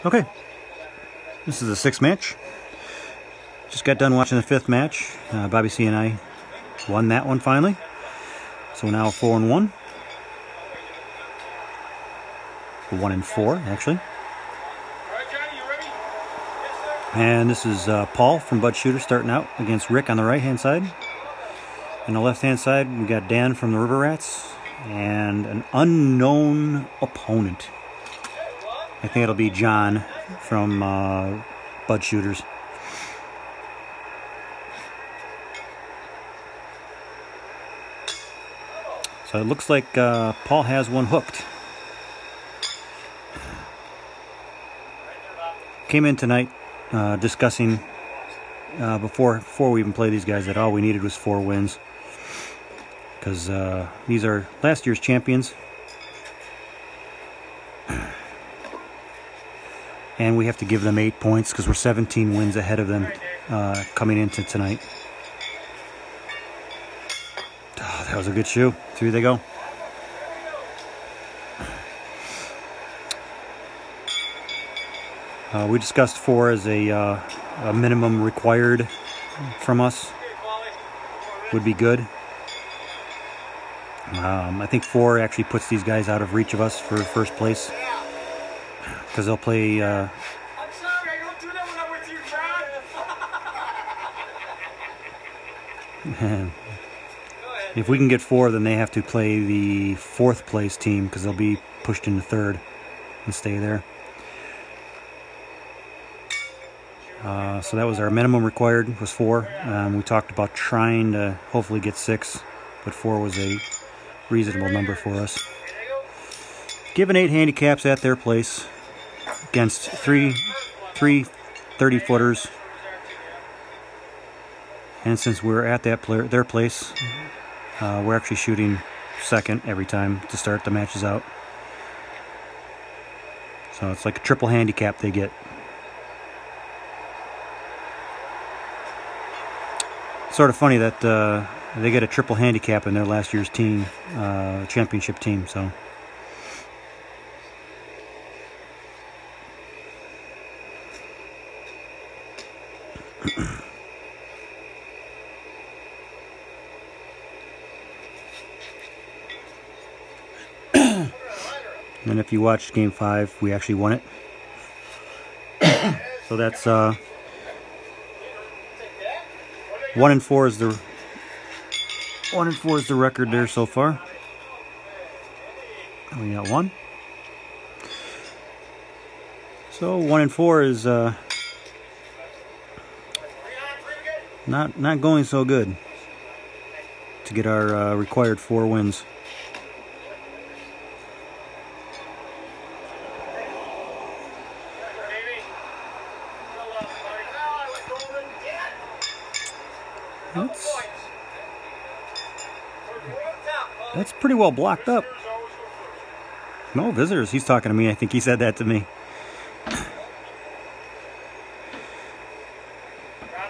Okay, this is the 6th match. Just got done watching the 5th match. Bobby C and I won that one finally. So now 4-1. 1-4 actually. And this is Paul from Bud Shooter starting out against Rick on the right hand side. On the left hand side we got Dan from the River Rats and an unknown opponent. I think it'll be John from Bud Shooters. So it looks like Paul has one hooked. Came in tonight discussing before we even play these guys that all we needed was 4 wins. Because these are last year's champions. And we have to give them 8 points because we're 17 wins ahead of them coming into tonight. Oh, that was a good shoe. 3 they go. We discussed 4 as a minimum required from us. Would be good. I think 4 actually puts these guys out of reach of us for first place. Because they'll play... I'm sorry, I don't do that when I'm with you, John. If we can get 4, then they have to play the 4th place team because they'll be pushed into 3rd and stay there. So that was our minimum required, was 4. We talked about trying to hopefully get 6, but 4 was a reasonable number for us. Given 8 handicaps at their place against 3 30-footers. And since we're at their place, we're actually shooting 2nd every time to start the matches out. So it's like a triple handicap they get. Sort of funny that they get a triple handicap in their last year's team, championship team. So. And if you watched Game 5, we actually won it. So that's 1-4 is the 1-4 is the record there so far. We got 1. So 1-4 is not going so good to get our required 4 wins. That's pretty well blocked up. No visitors. He's talking to me. I think he said that to me. Drop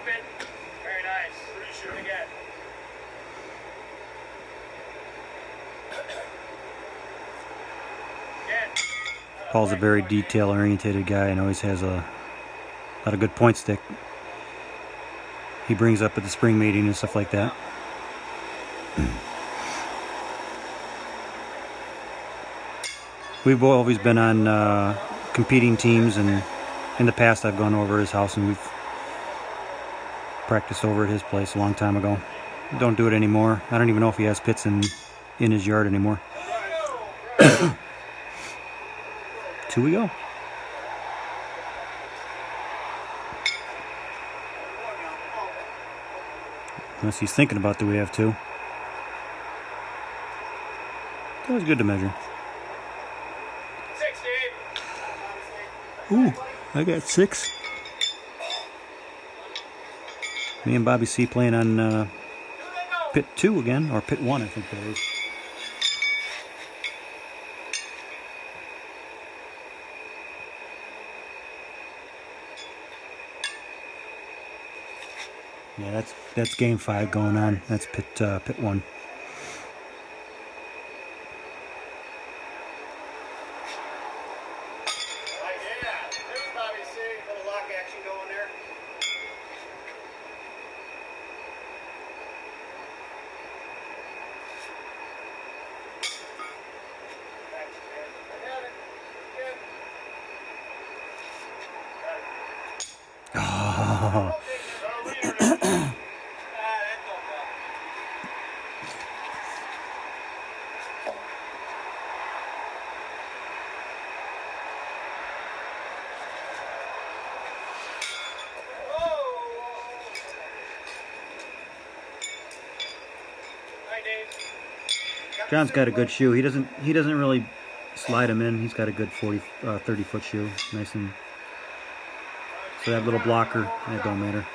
it. Very nice. Shoot again. Paul's a very detail-oriented guy and always has a lot of good point stick he brings up at the spring meeting and stuff like that. We've always been on competing teams, and in the past I've gone over his house and we've practiced over at his place a long time ago. Don't do it anymore. I don't even know if he has pits in his yard anymore. 2 we go. Unless he's thinking about, do we have 2? It's always good to measure. 16. Ooh, I got 6. Me and Bobby C playing on pit 2 again, or pit 1 I think that is. Yeah, that's game 5 going on. That's pit 1. Oh. John's got a good shoe. He doesn't really slide him in. He's got a good 30-foot shoe. Nice and so that little blocker, that don't matter.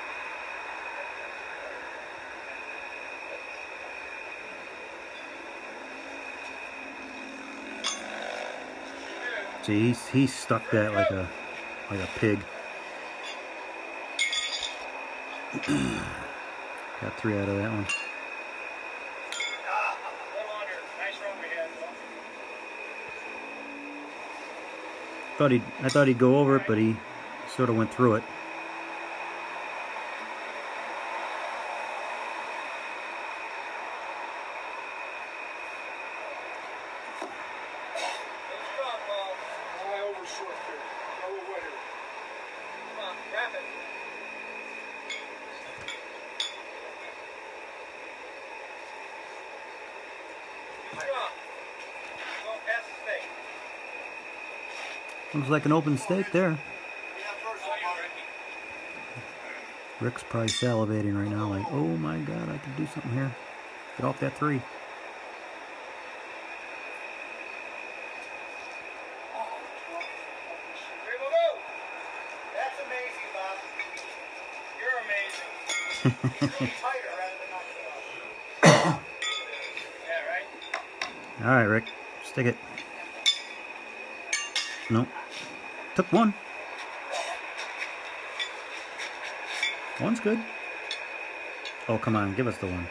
See, he stuck that like a pig. Got 3 out of that one. I thought he'd go over it, but he sort of went through it. Looks like an open steak there. Rick's probably salivating right now, like, oh my God, I can do something here. Get off that 3. That's amazing, Bob. You're amazing. Yeah, right? All right, Rick, stick it. Nope. Took 1. One's good. Oh, come on, give us the 1.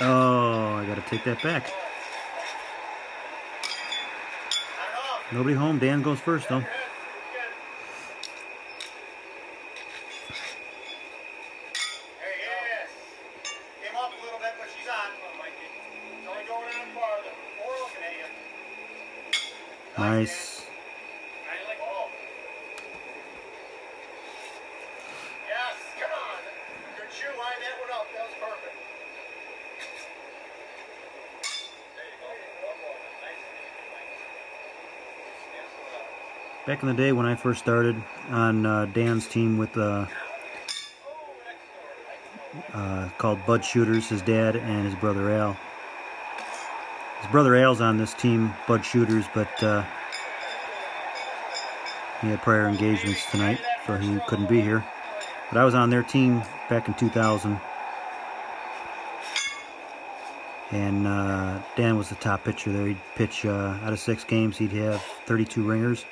Oh, I gotta take that back. Nobody home. Dan goes first, though. There he is. Came up a little bit, but she's on. It's only going on farther. 4 looking at you. Nice. Yes, come on. Good shoe, line that one up. That was perfect. There you go. Nice. Back in the day when I first started on Dan's team with called Bud Shooters, his dad and his brother Al. His brother Al's on this team, Bud Shooters, but he had prior engagements tonight, so he couldn't be here. But I was on their team back in 2000. And Dan was the top pitcher there. He'd pitch out of 6 games, he'd have 32 ringers.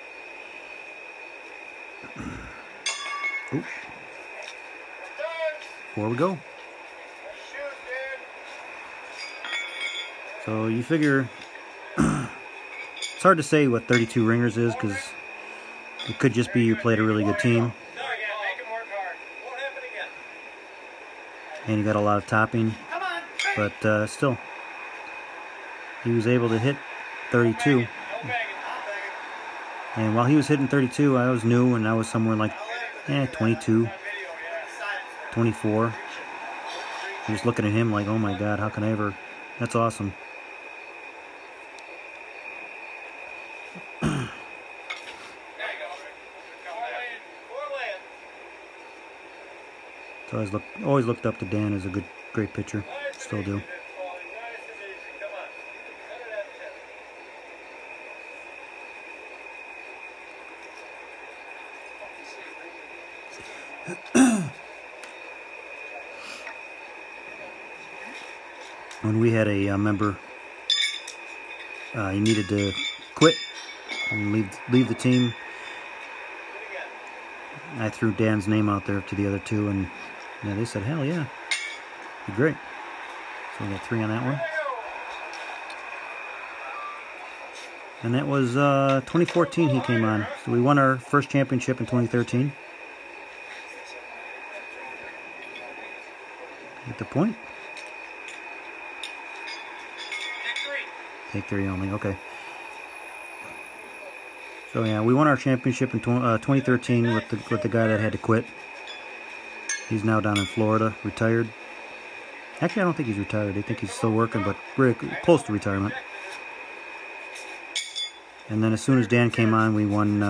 Oop. 4 we go. So you figure it's hard to say what 32 ringers is because it could just be you played a really good team and you got a lot of topping, but still he was able to hit 32. And while he was hitting 32, I was new and I was somewhere like 22, 24. Just looking at him like, oh my God, how can I ever? That's awesome. So I always looked up to Dan as a great pitcher. Still do. When we had a member, he needed to quit and leave the team, I threw Dan's name out there to the other 2, and yeah, they said, hell yeah, be great. So we got 3 on that one. And that was 2014 he came on. So we won our first championship in 2013. Get the point. Take 3 only, okay. So yeah, we won our championship in 2013 with the guy that had to quit. He's now down in Florida, retired. Actually, I don't think he's retired. I think he's still working, but very close to retirement. And then as soon as Dan came on, we won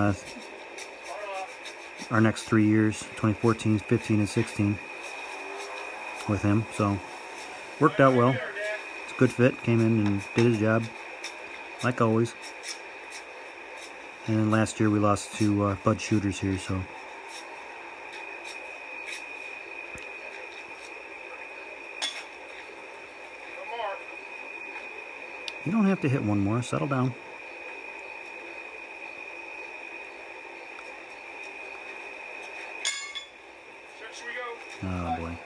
our next 3 years, 2014, 15, and 16 with him. So worked out well. It's a good fit. Came in and did his job, like always. And then last year we lost to Bud Shooters here, so. You don't have to hit one more. Settle down. Oh boy.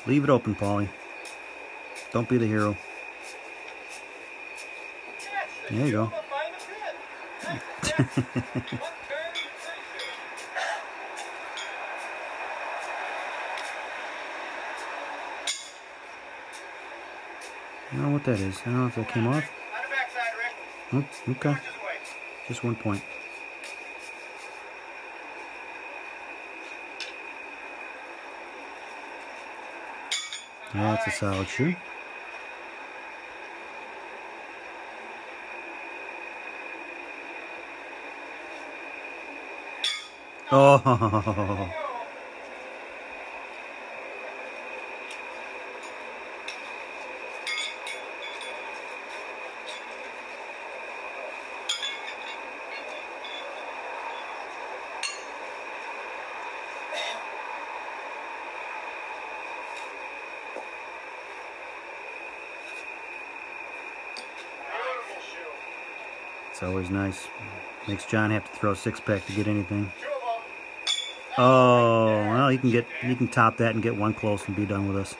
Leave it open, Paulie. Don't be the hero. There you go. I don't know what that is. I don't know if that came off. Oh, okay. Just 1 point. Yeah, that's a solid shoe. Oh. It's always nice. Makes John have to throw a 6-pack to get anything. Oh, well, he can top that and get one close and be done with us.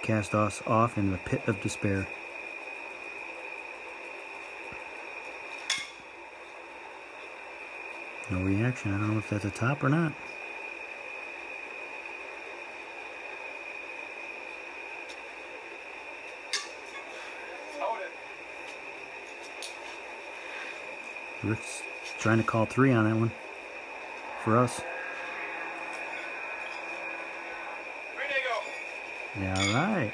Cast us off in the pit of despair. No reaction. I don't know if that's a top or not. Rick's trying to call 3 on that one for us. Yeah, all right.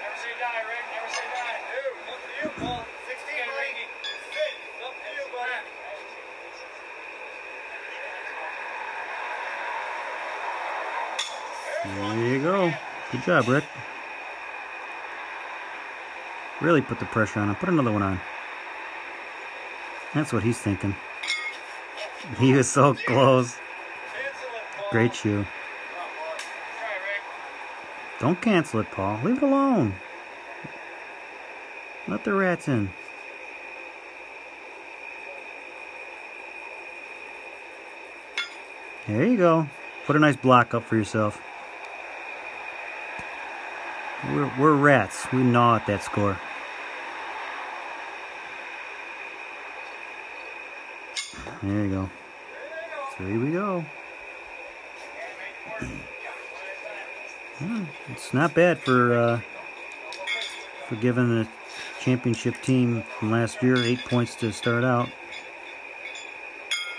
Never say die, Rick. Never say die. Dude, look for you, Paul. 16, Ricky. Look for you, buddy. There you go. Good job, Rick. Really put the pressure on him. Put another one on. That's what he's thinking. He was so close. Great shoe. Don't cancel it, Paul. Leave it alone. Let the rats in. There you go. Put a nice block up for yourself. We're rats. We gnaw at that score. There you go. 3 we go. Yeah, it's not bad for giving the championship team from last year 8 points to start out.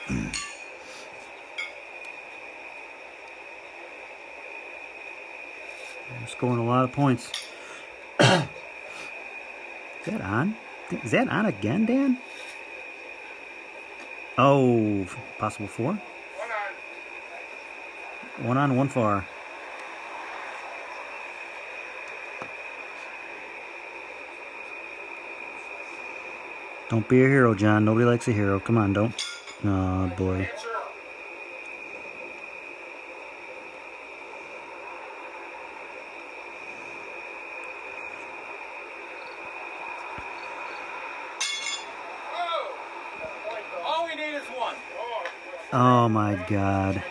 We're scoring a lot of points. Is that on? Is that on again, Dan? Oh, possible 4? One on, one far. Don't be a hero, John. Nobody likes a hero. Come on, don't. Oh, boy. Oh my God.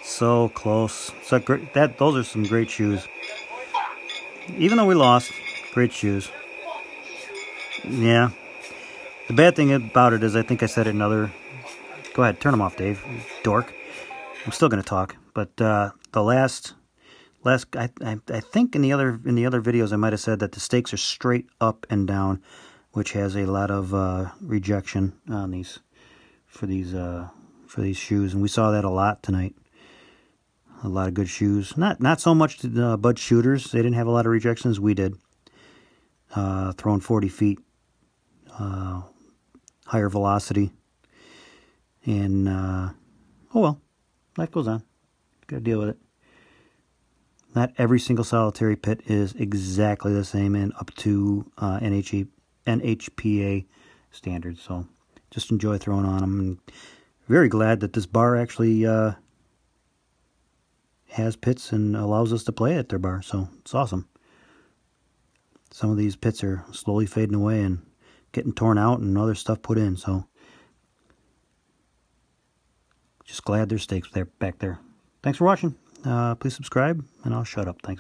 So close. So great. Those are some great shoes. even though we lost, great shoes. Yeah. The bad thing about it is I think I said it in other... Go ahead, turn them off, Dave. Dork. I'm still going to talk. But the last I think in the other videos I might have said that the stakes are straight up and down, which has a lot of rejection on these for these shoes, and we saw that a lot tonight. A lot of good shoes. Not so much Bud Shooters. They didn't have a lot of rejections. We did. Throwing 40 feet, higher velocity, and oh well, life goes on. Got to deal with it. Not every single solitary pit is exactly the same and up to NHPA standards. So just enjoy throwing on them. And very glad that this bar actually has pits and allows us to play at their bar. So it's awesome. Some of these pits are slowly fading away and getting torn out and other stuff put in. So just glad there's stakes back there. Thanks for watching. Please subscribe, and I'll shut up. Thanks.